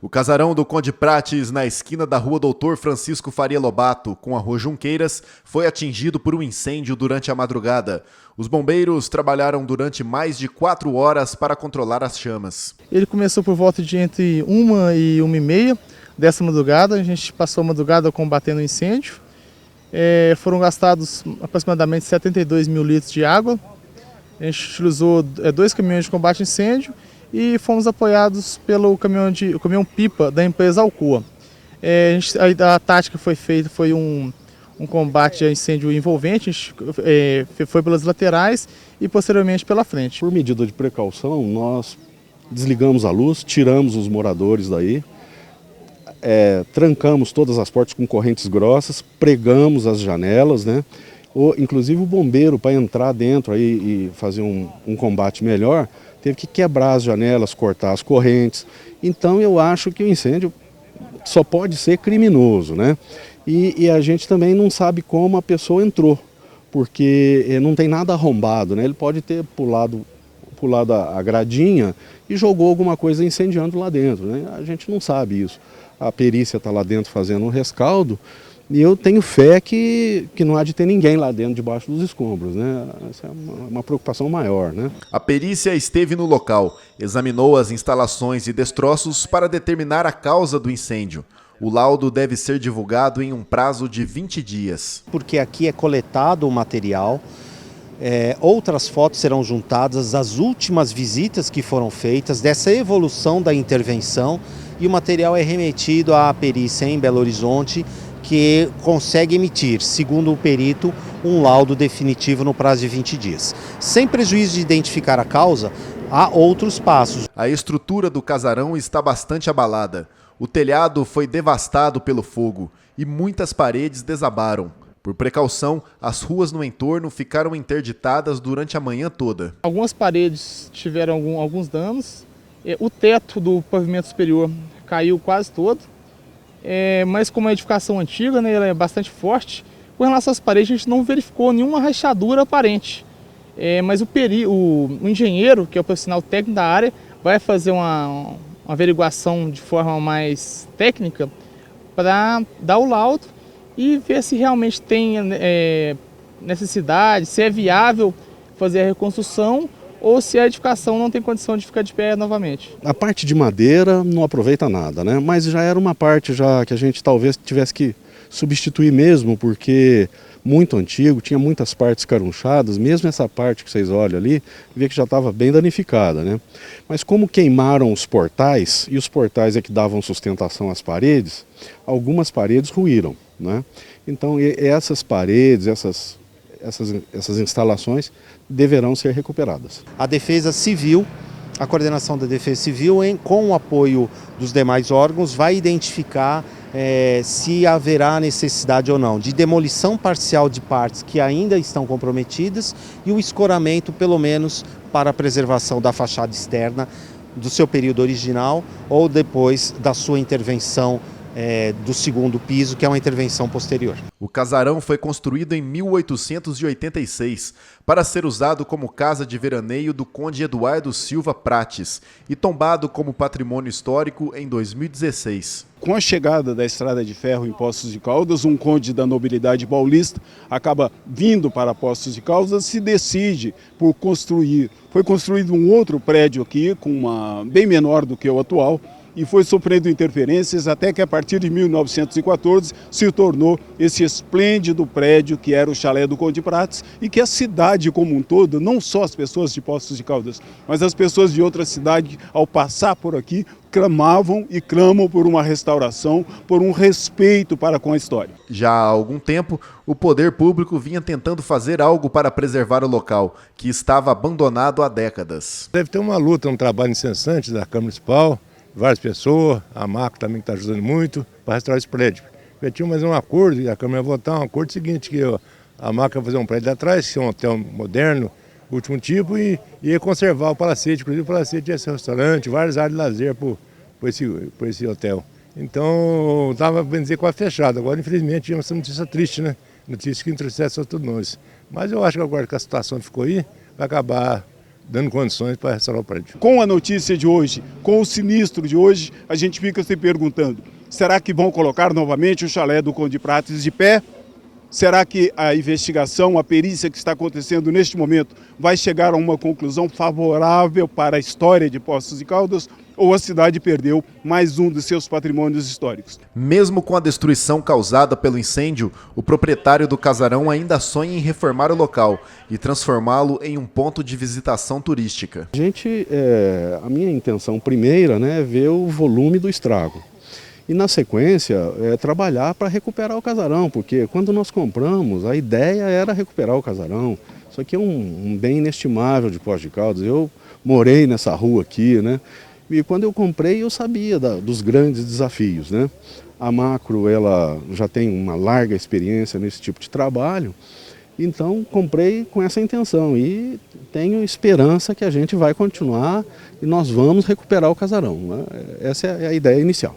O casarão do Conde Prates, na esquina da rua Doutor Francisco Faria Lobato, com a rua Junqueiras, foi atingido por um incêndio durante a madrugada. Os bombeiros trabalharam durante mais de 4 horas para controlar as chamas. Ele começou por volta de entre 1 e 1h30 dessa madrugada. A gente passou a madrugada combatendo o incêndio. Foram gastados aproximadamente 72 mil litros de água. A gente utilizou 2 caminhões de combate a incêndio e fomos apoiados pelo caminhão-pipa da empresa Alcoa. A tática foi feita foi um combate a incêndio envolvente, a gente foi pelas laterais e posteriormente pela frente. Por medida de precaução, nós desligamos a luz, tiramos os moradores daí, trancamos todas as portas com correntes grossas, pregamos as janelas, né? Inclusive o bombeiro, para entrar dentro aí e fazer um combate melhor, teve que quebrar as janelas, cortar as correntes. Então eu acho que o incêndio só pode ser criminoso, né? E a gente também não sabe como a pessoa entrou, porque não tem nada arrombado, né? Ele pode ter pulado a gradinha e jogou alguma coisa incendiando lá dentro, né? A gente não sabe isso. A perícia está lá dentro fazendo um rescaldo e eu tenho fé que não há de ter ninguém lá dentro, debaixo dos escombros, né? Essa é uma preocupação maior, né? A perícia esteve no local, examinou as instalações e destroços para determinar a causa do incêndio. O laudo deve ser divulgado em um prazo de 20 dias. Porque aqui é coletado o material, outras fotos serão juntadas das últimas visitas que foram feitas, dessa evolução da intervenção, e o material é remetido à perícia em Belo Horizonte, que consegue emitir, segundo o perito, um laudo definitivo no prazo de 20 dias. Sem prejuízo de identificar a causa, há outros passos. A estrutura do casarão está bastante abalada. O telhado foi devastado pelo fogo e muitas paredes desabaram. Por precaução, as ruas no entorno ficaram interditadas durante a manhã toda. Algumas paredes tiveram alguns danos. O teto do pavimento superior caiu quase todo. Mas como é edificação antiga, né, ela é bastante forte, com relação às paredes a gente não verificou nenhuma rachadura aparente. Mas o engenheiro, que é o profissional técnico da área, vai fazer uma averiguação de forma mais técnica para dar o laudo e ver se realmente tem necessidade, se é viável fazer a reconstrução ou se a edificação não tem condição de ficar de pé novamente. A parte de madeira não aproveita nada, né? Mas já era uma parte já que a gente talvez tivesse que substituir mesmo, porque muito antigo, tinha muitas partes carunchadas, mesmo essa parte que vocês olham ali, vê que já estava bem danificada, né? Mas como queimaram os portais, e os portais é que davam sustentação às paredes, algumas paredes ruíram, né? Então essas paredes, essas instalações deverão ser recuperadas. A Defesa Civil, a coordenação da Defesa Civil, com o apoio dos demais órgãos, vai identificar se haverá necessidade ou não de demolição parcial de partes que ainda estão comprometidas e o escoramento, pelo menos, para a preservação da fachada externa do seu período original ou depois da sua intervenção do segundo piso, que é uma intervenção posterior. O casarão foi construído em 1886 para ser usado como casa de veraneio do Conde Eduardo Silva Prates e tombado como patrimônio histórico em 2016. Com a chegada da estrada de ferro em Poços de Caldas, um conde da nobilidade paulista acaba vindo para Poços de Caldas, se decide por construir. Foi construído um outro prédio aqui, bem menor do que o atual, e foi sofrendo interferências até que a partir de 1914 se tornou esse esplêndido prédio que era o chalé do Conde Prates e que a cidade como um todo, não só as pessoas de Poços de Caldas, mas as pessoas de outras cidades, ao passar por aqui, clamavam e clamam por uma restauração, por um respeito para com a história. Já há algum tempo, o poder público vinha tentando fazer algo para preservar o local, que estava abandonado há décadas. Deve ter uma luta, um trabalho incessante da Câmara Municipal, várias pessoas, a MACO também está ajudando muito para restaurar esse prédio. Já tinha mais um acordo e a Câmara ia votar um acordo seguinte, que a MACO ia fazer um prédio lá atrás, que é um hotel moderno, último tipo, e ia conservar o palacete. Inclusive o palacete ia ser restaurante, várias áreas de lazer por esse hotel. Então estava, bem dizer, quase fechado. Agora, infelizmente, tivemos essa notícia triste, né? Notícia que entristece a todos nós. Mas eu acho que agora que a situação ficou aí, vai acabar dando condições para restaurar o prédio. Com a notícia de hoje, com o sinistro de hoje, a gente fica se perguntando, será que vão colocar novamente o chalé do Conde Prates de pé? Será que a investigação, a perícia que está acontecendo neste momento vai chegar a uma conclusão favorável para a história de Poços de Caldas? Ou a cidade perdeu mais um dos seus patrimônios históricos? Mesmo com a destruição causada pelo incêndio, o proprietário do casarão ainda sonha em reformar o local e transformá-lo em um ponto de visitação turística. A minha intenção primeira, né, é ver o volume do estrago. E na sequência, trabalhar para recuperar o casarão, porque quando nós compramos, a ideia era recuperar o casarão. Isso aqui é um bem inestimável de Poços de Caldas. Eu morei nessa rua aqui, né? E quando eu comprei, eu sabia dos grandes desafios, né? A Macro, ela já tem uma larga experiência nesse tipo de trabalho, então comprei com essa intenção e tenho esperança que a gente vai continuar e nós vamos recuperar o casarão, né? Essa é a ideia inicial.